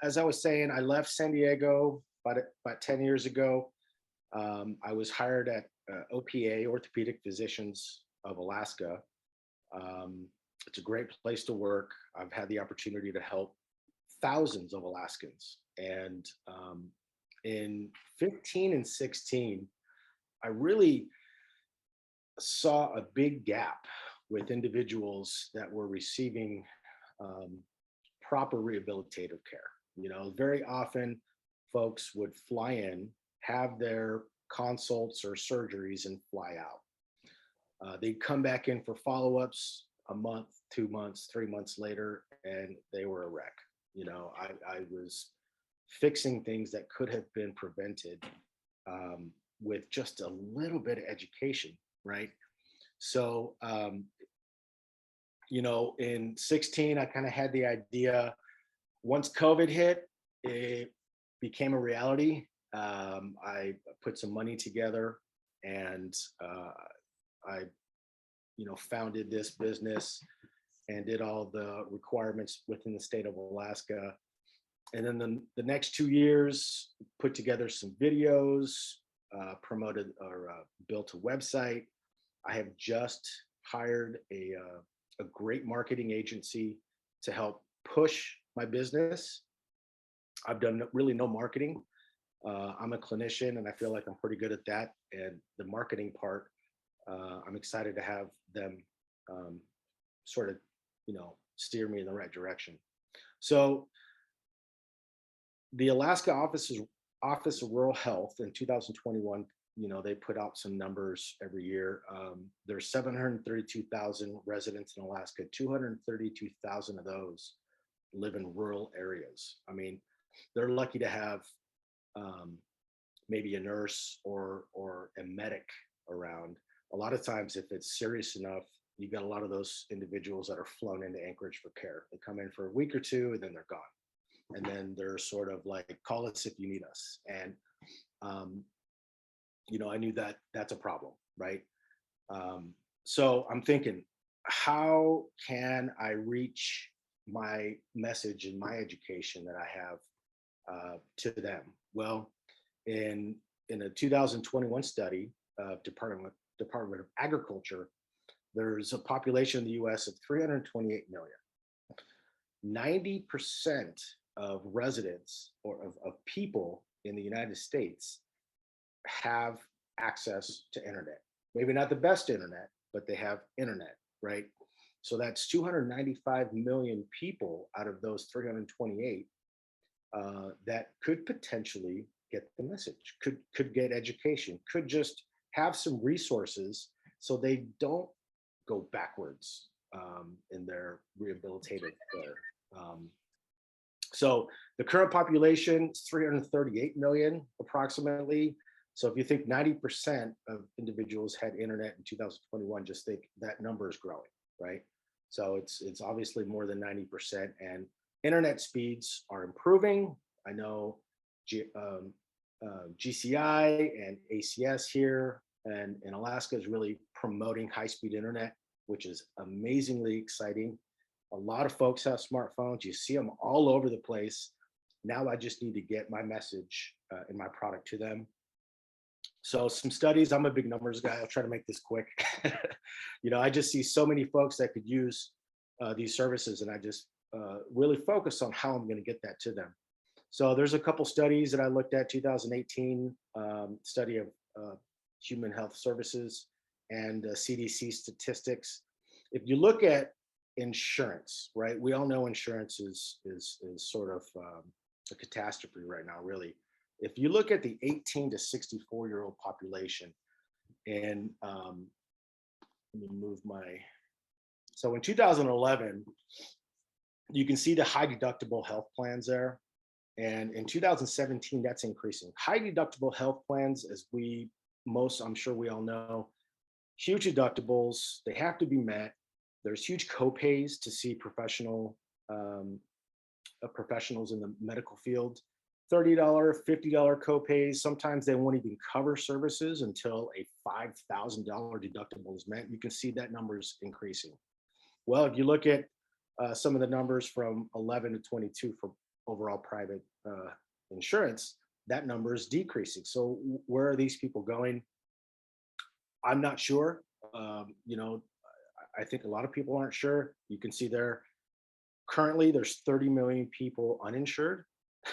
as I was saying, I left San Diego about 10 years ago. I was hired at OPA, Orthopedic Physicians of Alaska. Um, it's a great place to work. I've had the opportunity to help thousands of Alaskans. And in 15 and 16, I really saw a big gap with individuals that were receiving um, proper rehabilitative care. Very often folks would fly in, have their consults or surgeries, and fly out. They'd come back in for follow-ups a month, 2 months, 3 months later, and they were a wreck. I was fixing things that could have been prevented with just a little bit of education, right? So, in 16, I kind of had the idea. Once COVID hit, it became a reality. I put some money together, and I, founded this business and did all the requirements within the state of Alaska. And then the next 2 years, put together some videos, promoted or built a website. I have just hired a great marketing agency to help push my business. I've done really no marketing. I'm a clinician, and I feel like I'm pretty good at that. And the marketing part, I'm excited to have them sort of, steer me in the right direction. So the Alaska Office of Rural Health in 2021, they put out some numbers every year. There's 732,000 residents in Alaska. 232,000 of those live in rural areas. I mean, they're lucky to have maybe a nurse or a medic around. A lot of times, if it's serious enough, you got a lot of those individuals that are flown into Anchorage for care. They come in for a week or two, and then they're gone. And then they're sort of like, call us if you need us. And I knew that that's a problem, right? So I'm thinking, how can I reach my message and my education that I have to them? Well, in a 2021 study of Department of Agriculture, there's a population in the U.S. of 328 million. 90% of residents or of people in the United States have access to internet. Maybe not the best internet, but they have internet, right? So that's 295 million people out of those 328 that could potentially get the message, could get education, could just have some resources so they don't go backwards in their rehabilitative care. So the current population is 338 million approximately. So if you think 90% of individuals had internet in 2021, just think that number is growing, right? So it's obviously more than 90%, and internet speeds are improving. I know GCI and ACS here and in Alaska is really promoting high-speed internet, which is amazingly exciting. A lot of folks have smartphones. You see them all over the place. Now I just need to get my message and my product to them. So some studies, I'm a big numbers guy. I'll try to make this quick. I just see so many folks that could use these services, and I just really focus on how I'm going to get that to them. So there's a couple studies that I looked at, 2018 study of Human Health Services and CDC statistics. If you look at insurance, right? We all know insurance is sort of a catastrophe right now, really. If you look at the 18 to 64-year-old population, and let me move my, so in 2011, you can see the high deductible health plans there. And in 2017, that's increasing. High deductible health plans, as I'm sure we all know, huge deductibles, they have to be met. There's huge copays to see professionals in the medical field. $30, $50 copays. Sometimes they won't even cover services until a $5,000 deductible is met. You can see that number's increasing. Well, if you look at some of the numbers from 11 to 22 for overall private insurance, that number is decreasing. So where are these people going? I'm not sure. You know, I think a lot of people aren't sure. You can see there currently there's 30 million people uninsured.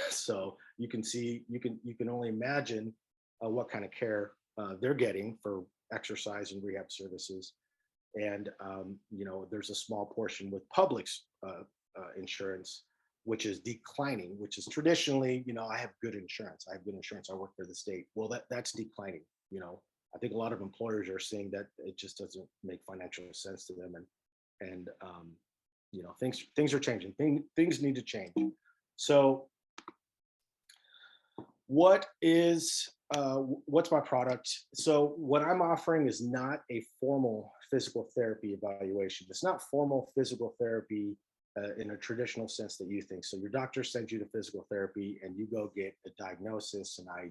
So you can see, you can only imagine what kind of care they're getting for exercise and rehab services. And you know, there's a small portion with public insurance, which is declining, which is traditionally, you know, I have good insurance. I have good insurance. I work for the state. Well, that's declining. You know, I think a lot of employers are seeing that it just doesn't make financial sense to them, and you know, things are changing. Things need to change. So what's my product? So what I'm offering is not a formal physical therapy evaluation. It's not formal physical therapy in a traditional sense that you think. So your doctor sends you to physical therapy and you go get a diagnosis and I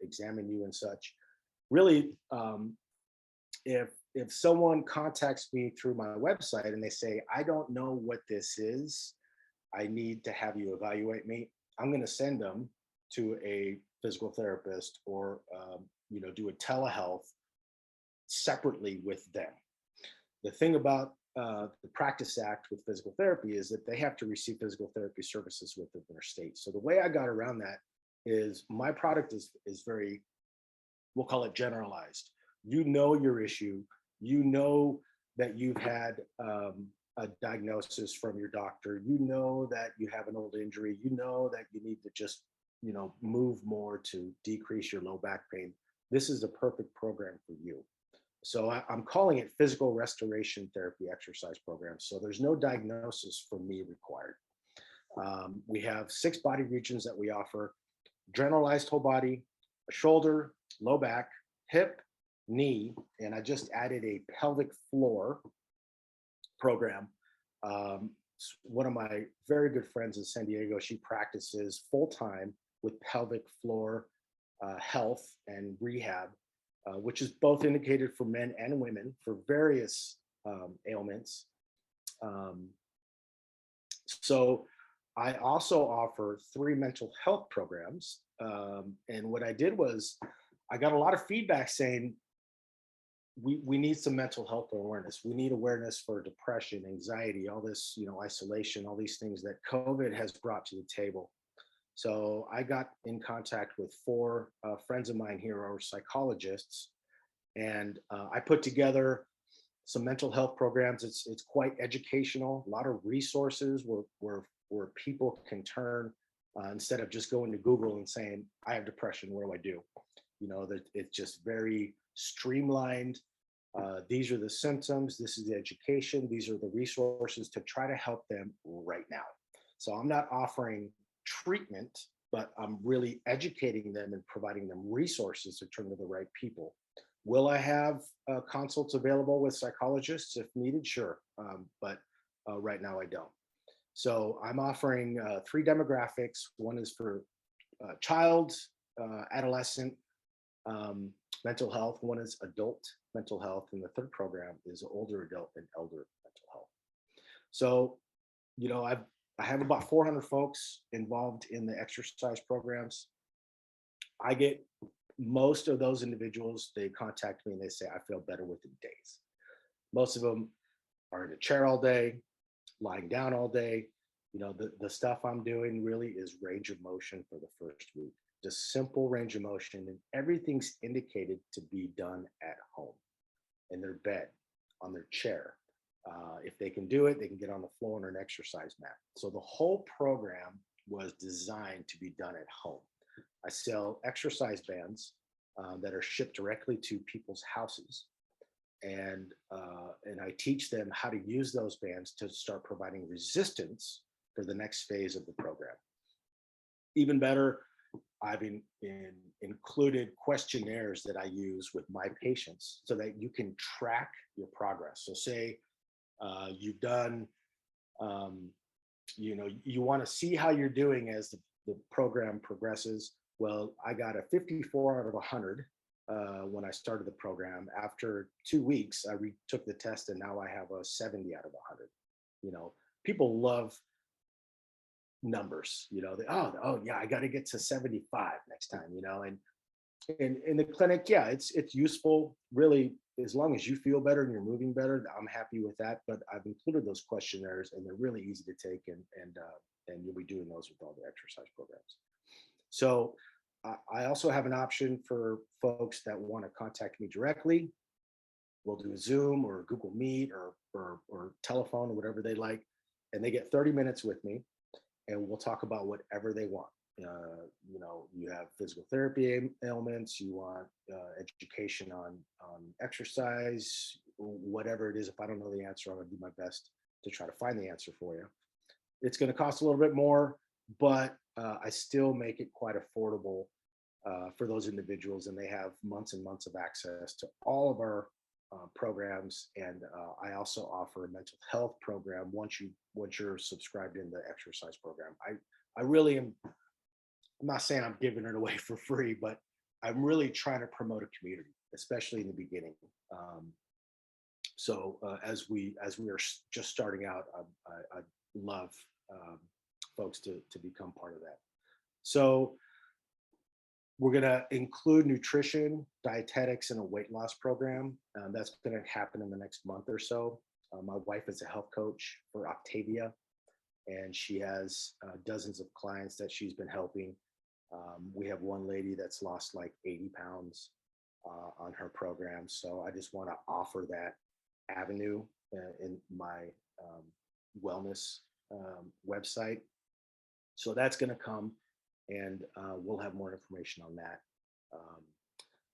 examine you and such. Really, if someone contacts me through my website and they say, I don't know what this is, I need to have you evaluate me, I'm going to send them to a physical therapist or you know, do a telehealth separately with them. The thing about the Practice Act with physical therapy is that they have to receive physical therapy services within their state. So the way I got around that is my product is very, we'll call it generalized. You know your issue. You know that you've had a diagnosis from your doctor. You know that you have an old injury. You know that you need to just, you know, move more to decrease your low back pain. This is a perfect program for you. So I'm calling it physical restoration therapy exercise program. So there's no diagnosis for me required. We have 6 body regions that we offer: generalized whole body, shoulder, low back, hip, knee, and I just added a pelvic floor program. One of my very good friends in San Diego, she practices full time with pelvic floor health and rehab, which is both indicated for men and women for various ailments. So I also offer 3 mental health programs. And what I did was I got a lot of feedback saying, we need some mental health awareness. We need awareness for depression, anxiety, all this, you know, isolation, all these things that COVID has brought to the table. So I got in contact with 4 friends of mine here who are psychologists, and I put together some mental health programs. It's quite educational, a lot of resources where people can turn instead of just going to Google and saying, I have depression, what do I do? You know, that it's just very streamlined. These are the symptoms, this is the education, these are the resources to try to help them right now. So I'm not offering treatment, but I'm really educating them and providing them resources to turn to the right people. Will I have consults available with psychologists if needed? Sure, but right now I don't. So I'm offering 3 demographics. One is for child, adolescent mental health. One is adult mental health. And the third program is older adult and elder mental health. So, you know, I have about 400 folks involved in the exercise programs. I get most of those individuals, they contact me and they say, I feel better within days. Most of them are in a chair all day, lying down all day. You know, the stuff I'm doing really is range of motion for the first week. Just simple range of motion, and everything's indicated to be done at home, in their bed, on their chair. If they can do it, they can get on the floor on an exercise mat. So the whole program was designed to be done at home. I sell exercise bands that are shipped directly to people's houses, and I teach them how to use those bands to start providing resistance for the next phase of the program. Even better, I've included questionnaires that I use with my patients so that you can track your progress. So say you've done, you know, you want to see how you're doing as the program progresses. Well, I got a 54 out of 100 when I started the program. After 2 weeks, I retook the test and now I have a 70 out of 100. You know, people love numbers, oh yeah, I got to get to 75 next time, and in the clinic, yeah, it's useful really as long as you feel better and you're moving better. I'm happy with that. But I've included those questionnaires, and they're really easy to take, and you'll be doing those with all the exercise programs. So I also have an option for folks that want to contact me directly. We'll do a Zoom or Google Meet or telephone or whatever they like, and they get 30 minutes with me, and we'll talk about whatever they want. You have physical therapy ailments, you want education on exercise, whatever it is. If I don't know the answer, I'm going to do my best to try to find the answer for you. It's going to cost a little bit more, but I still make it quite affordable for those individuals, and they have months and months of access to all of our programs. And I also offer a mental health program once you're subscribed in the exercise program. I really am. I'm not saying I'm giving it away for free, but I'm really trying to promote a community, especially in the beginning. So as we are just starting out, I love folks to become part of that. So we're going to include nutrition, dietetics, and a weight loss program. That's going to happen in the next month or so. My wife is a health coach for Octavia, and she has dozens of clients that she's been helping. We have one lady that's lost like 80 pounds on her program. So I just want to offer that avenue in my wellness website. So that's going to come, and we'll have more information on that.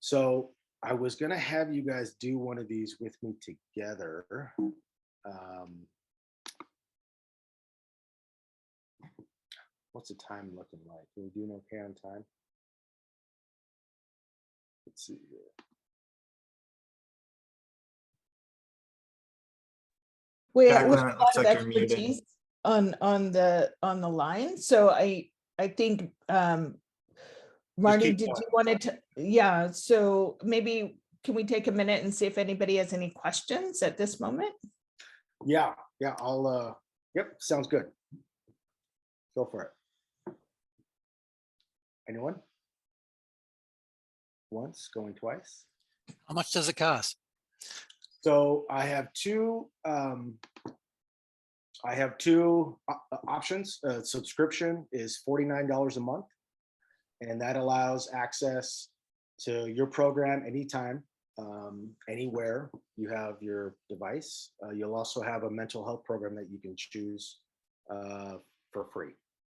So I was going to have you guys do one of these with me together. What's the time looking like? Are we doing okay on time? Let's see here. We have a lot of expertise on the line. So I think Marty, did you want to? Yeah. So maybe can we take a minute and see if anybody has any questions at this moment? Yeah. I'll. Yep. Sounds good. Go for it. Anyone? Once, going twice. How much does it cost? So I have two options. Subscription is $49 a month, and that allows access to your program anytime, anywhere you have your device. You'll also have a mental health program that you can choose for free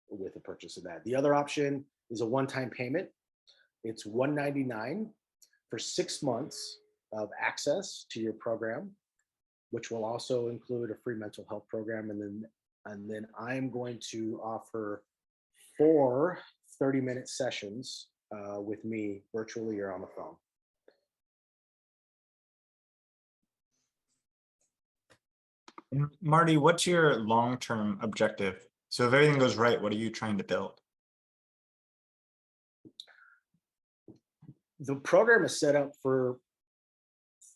with the purchase of that. The other option is a one-time payment. It's $199 for 6 months of access to your program, which will also include a free mental health program. And then I'm going to offer 4 30-minute sessions with me virtually or on the phone. And Marty, what's your long-term objective? So if everything goes right, what are you trying to build? The program is set up for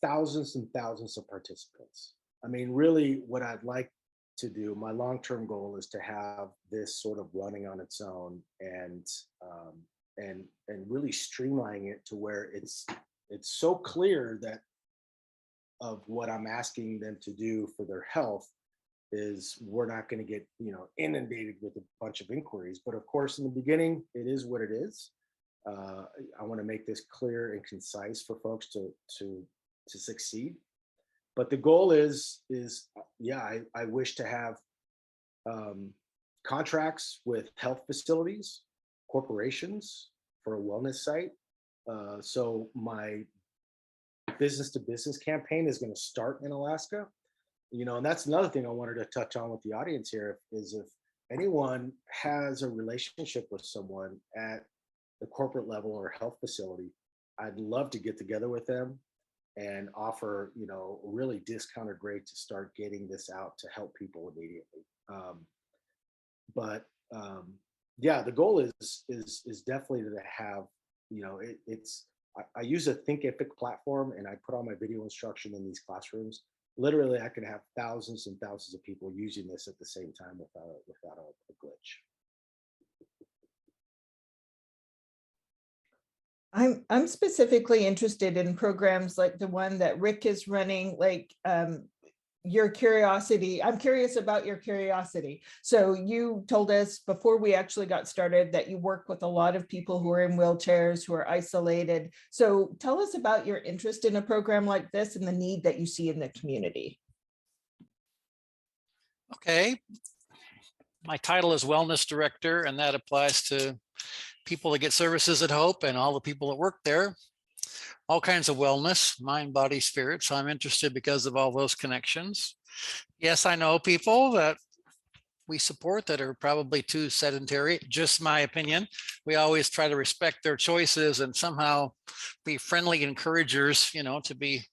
thousands and thousands of participants. I mean, really what I'd like to do, my long-term goal is to have this sort of running on its own and really streamlining it to where it's so clear that of what I'm asking them to do for their health is we're not going to get, inundated with a bunch of inquiries. But of course, in the beginning, it is what it is. I want to make this clear and concise for folks to succeed. But the goal is I wish to have contracts with health facilities, corporations for a wellness site. So my business to business campaign is going to start in Alaska, and that's another thing I wanted to touch on with the audience here is if anyone has a relationship with someone at the corporate level or health facility, I'd love to get together with them and offer, really discounted rate to start getting this out to help people immediately. The goal is definitely to have, I use a Thinkific platform and I put all my video instruction in these classrooms. Literally, I can have thousands and thousands of people using this at the same time without a glitch. I'm specifically interested in programs like the one that Rick is running, like your curiosity. I'm curious about your curiosity. So you told us before we actually got started that you work with a lot of people who are in wheelchairs, who are isolated. So tell us about your interest in a program like this and the need that you see in the community. Okay. My title is Wellness Director, and that applies to people that get services at Hope and all the people that work there. All kinds of wellness, mind, body, spirit. So I'm interested because of all those connections. Yes, I know people that we support that are probably too sedentary, just my opinion. We always try to respect their choices and somehow be friendly encouragers, you know, to be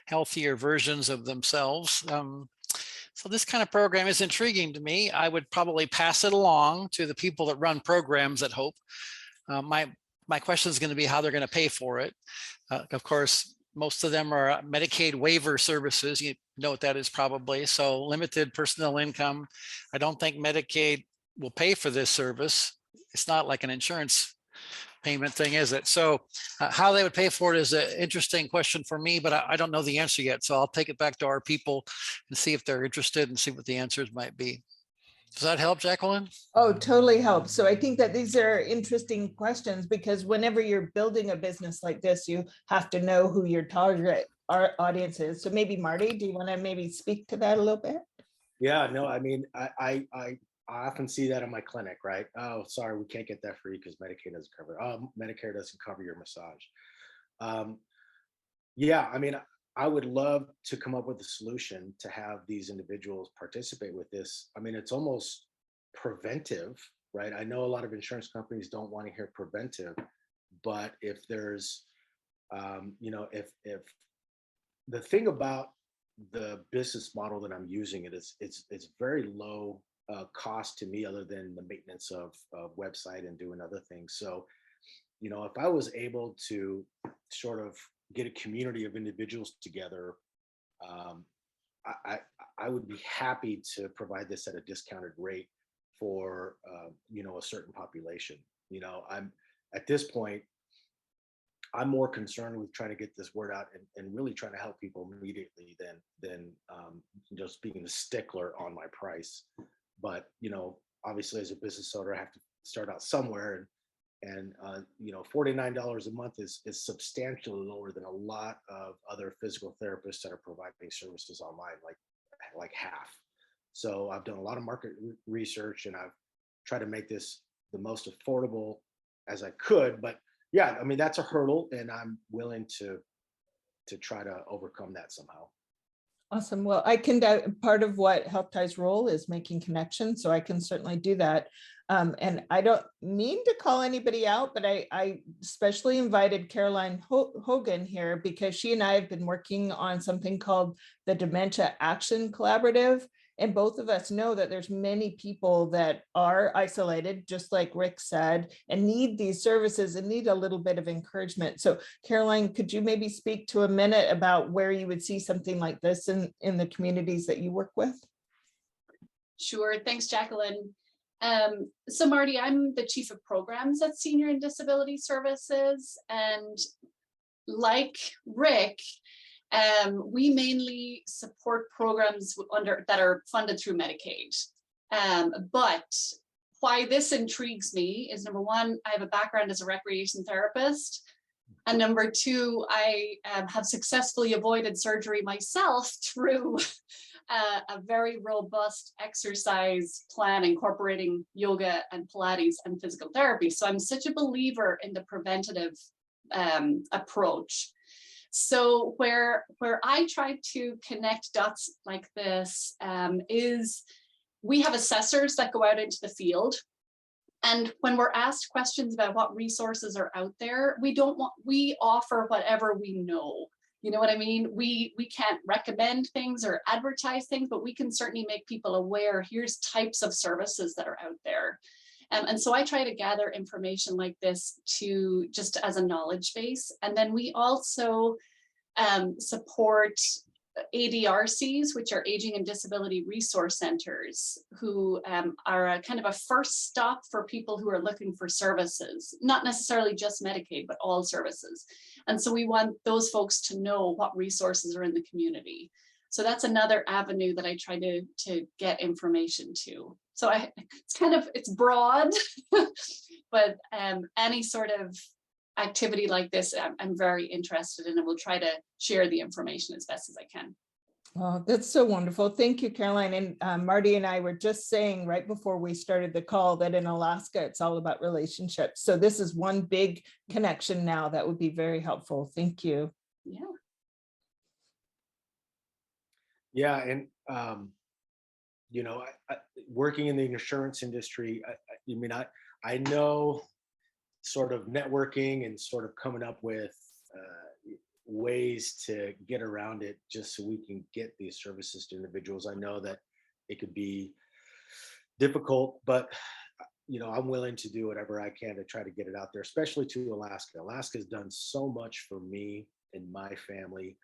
healthier versions of themselves. So this kind of program is intriguing to me. I would probably pass it along to the people that run programs at Hope. My question is going to be how they're going to pay for it. Of course, most of them are Medicaid waiver services. You know what that is probably. So limited personal income. I don't think Medicaid will pay for this service. It's not like an insurance payment thing, is it? So how they would pay for it is an interesting question for me, but I don't know the answer yet. So I'll take it back to our people and see if they're interested and see what the answers might be. Does that help, Jacqueline? Oh, totally helps. So I think that these are interesting questions because whenever you're building a business like this, you have to know who your target audience is. So maybe Marty, do you want to maybe speak to that a little bit? Yeah, no, I mean, I often see that in my clinic, right? Oh, sorry, we can't get that free because Medicaid doesn't cover it. Oh, Medicare doesn't cover your massage. Yeah, I mean, I would love to come up with a solution to have these individuals participate with this. I mean, it's almost preventive, right? I know a lot of insurance companies don't want to hear preventive, but if there's, you know, if the thing about the business model that I'm using, it's very low cost to me, other than the maintenance of website and doing other things. So, you know, if I was able to sort of get a community of individuals together, I would be happy to provide this at a discounted rate for you know, a certain population. You know, I'm at this point, I'm more concerned with trying to get this word out and really trying to help people immediately than just being the stickler on my price. But you know, obviously as a business owner, I have to start out somewhere, and you know, $49 a month is substantially lower than a lot of other physical therapists that are providing services online, like half. So I've done a lot of market research, and I've tried to make this the most affordable as I could. But yeah, I mean, that's a hurdle, and I'm willing to try to overcome that somehow. Awesome. Well, I can, part of what Health Ties role is making connections, so I can certainly do that. And I don't mean to call anybody out, but I especially invited Caroline Hogan here because she and I have been working on something called the Dementia Action Collaborative. And both of us know that there's many people that are isolated, just like Rick said, and need these services and need a little bit of encouragement. So Caroline, could you maybe speak to a minute about where you would see something like this in the communities that you work with? Sure, thanks, Jacqueline. So Marty, I'm the Chief of Programs at Senior and Disability Services. And like Rick, we mainly support programs that are funded through Medicaid. But why this intrigues me is, number one, I have a background as a recreation therapist. And number two, I have successfully avoided surgery myself through a very robust exercise plan incorporating yoga and Pilates and physical therapy. So I'm such a believer in the preventative approach. So where I try to connect dots like this is we have assessors that go out into the field. And when we're asked questions about what resources are out there, we offer whatever we know. You know what I mean? We can't recommend things or advertise things, but we can certainly make people aware, here's types of services that are out there. And so I try to gather information like this to just as a knowledge base. And then we also support ADRCs, which are Aging and Disability Resource Centers, who are a kind of a first stop for people who are looking for services, not necessarily just Medicaid, but all services. And so we want those folks to know what resources are in the community. So that's another avenue that I try to get information to. So it's broad, but any sort of activity like this, I'm very interested in, and will try to share the information as best as I can. Oh, that's so wonderful. Thank you, Caroline. And Marty and I were just saying right before we started the call that in Alaska, it's all about relationships. So this is one big connection now that would be very helpful. Thank you. Yeah. Yeah, and working in the insurance industry, I know sort of networking and sort of coming up with ways to get around it just so we can get these services to individuals. I know that it could be difficult, but I'm willing to do whatever I can to try to get it out there, especially to Alaska. Alaska's done so much for me and my family.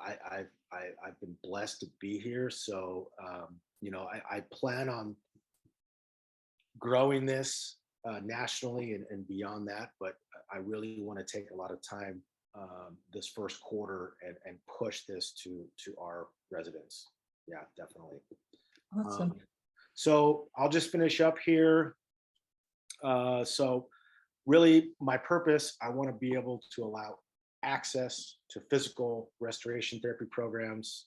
I've been blessed to be here, so I plan on growing this nationally and beyond that, but I really want to take a lot of time this first quarter and push this to our residents. Yeah, definitely. Awesome. So I'll just finish up here. So really my purpose, I want to be able to allow access to physical restoration therapy programs,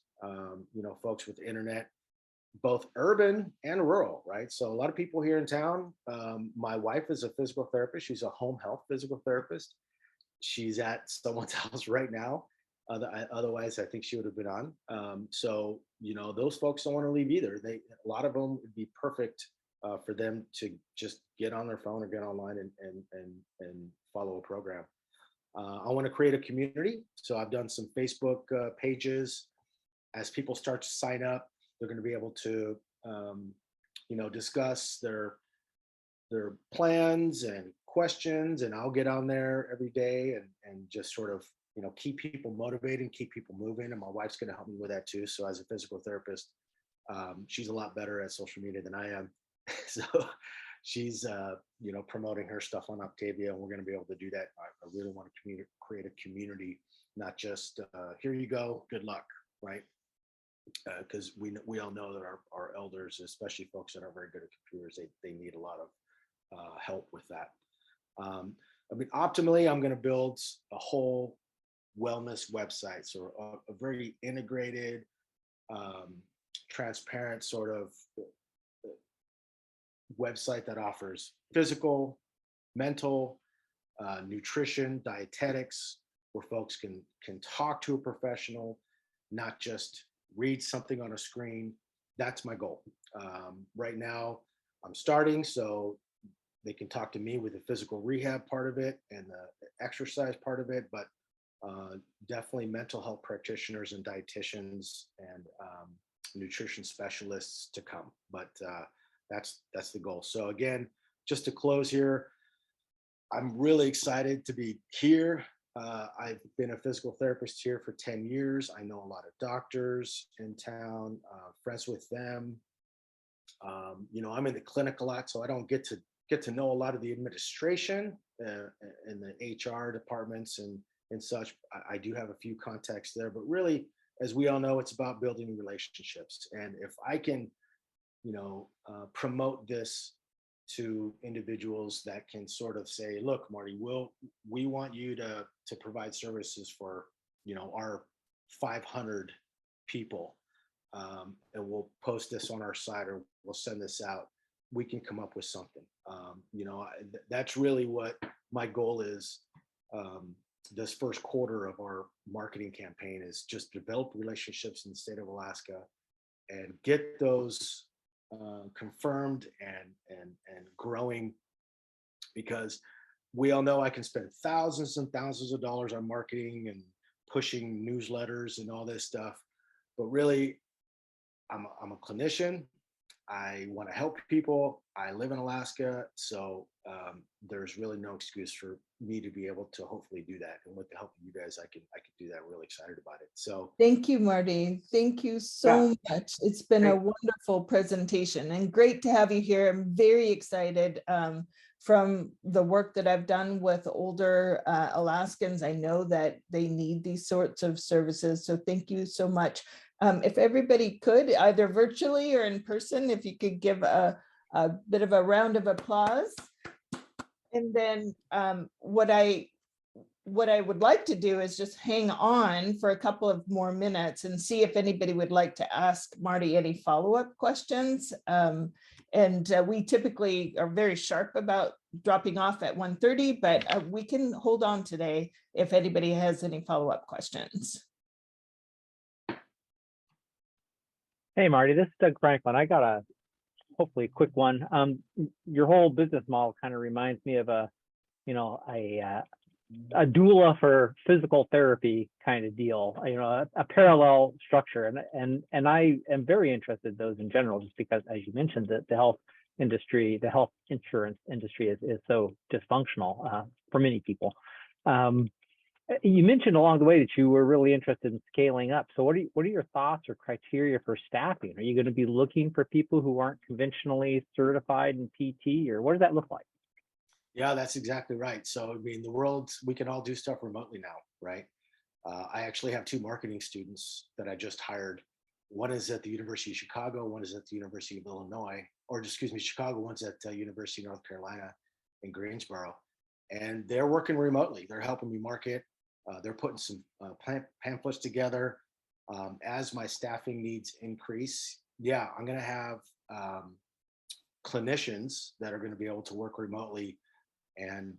folks with internet, both urban and rural, right? So a lot of people here in town, my wife is a physical therapist. She's a home health physical therapist. She's at someone's house right now. Otherwise, I think she would have been on. So, those folks don't want to leave either. A lot of them would be perfect for them to just get on their phone or get online and follow a program. I want to create a community. So I've done some Facebook pages. As people start to sign up, they're going to be able to, discuss their plans and questions, and I'll get on there every day and just sort of, keep people motivated, keep people moving. And my wife's going to help me with that too. So as a physical therapist, she's a lot better at social media than I am. So she's, promoting her stuff on Octavia, and we're going to be able to do that. I really want to create a community, not just here you go, good luck, right? Because we all know that our elders, especially folks that are very good at computers, they need a lot of help with that. Optimally, I'm going to build a whole wellness website, so a very integrated, transparent sort of website that offers physical, mental, nutrition, dietetics, where folks can talk to a professional, not just read something on a screen. That's my goal. Right now, I'm starting, so they can talk to me with the physical rehab part of it and the exercise part of it, but definitely mental health practitioners and dietitians and nutrition specialists to come. But that's the goal. So again, just to close here, I'm really excited to be here. I've been a physical therapist here for 10 years. I know a lot of doctors in town, friends with them. I'm in the clinic a lot, so I don't get to know a lot of the administration and the HR departments and such. I do have a few contacts there, but really, as we all know, it's about building relationships. And if I can, promote this to individuals that can sort of say, look, Marty, we want you to provide services for, our 500 people, and we'll post this on our site or we'll send this out. We can come up with something. That's really what my goal is. This first quarter of our marketing campaign is just develop relationships in the state of Alaska and get those confirmed and growing, because we all know I can spend thousands and thousands of dollars on marketing and pushing newsletters and all this stuff, but really I'm a clinician. I want to help people. I live in Alaska, so there's really no excuse for me to be able to hopefully do that. And with the help of you guys, I can do that. Really excited about it. So thank you, Marty. Thank you so much. It's been a wonderful presentation and great to have you here. I'm very excited from the work that I've done with older Alaskans. I know that they need these sorts of services. So thank you so much. If everybody could, either virtually or in person, if you could give a bit of a round of applause. And then what I would like to do is just hang on for a couple of more minutes and see if anybody would like to ask Marty any follow-up questions. We typically are very sharp about dropping off at 1:30, but we can hold on today if anybody has any follow-up questions. Hey, Marty, this is Doug Franklin. I got a hopefully quick one. Your whole business model kind of reminds me of a doula for physical therapy kind of deal, a parallel structure. And I am very interested in those in general, just because, as you mentioned, that the health industry, the health insurance industry is so dysfunctional for many people. You mentioned along the way that you were really interested in scaling up. So what are your thoughts or criteria for staffing? Are you going to be looking for people who aren't conventionally certified in PT, or what does that look like? yeah, that's exactly right. So I mean, the world, we can all do stuff remotely now, right? I actually have 2 marketing students that I just hired. One is at the University of Chicago, one is at the University of Illinois, or excuse me, Chicago, one's at University of North Carolina in Greensboro. And they're working remotely. They're helping me market. They're putting some pamphlets together. As my staffing needs increase, yeah, I'm going to have clinicians that are going to be able to work remotely. And,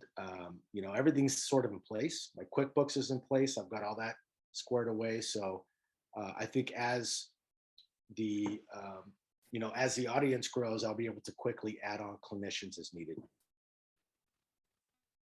everything's sort of in place. My QuickBooks is in place. I've got all that squared away. So I think as the audience grows, I'll be able to quickly add on clinicians as needed.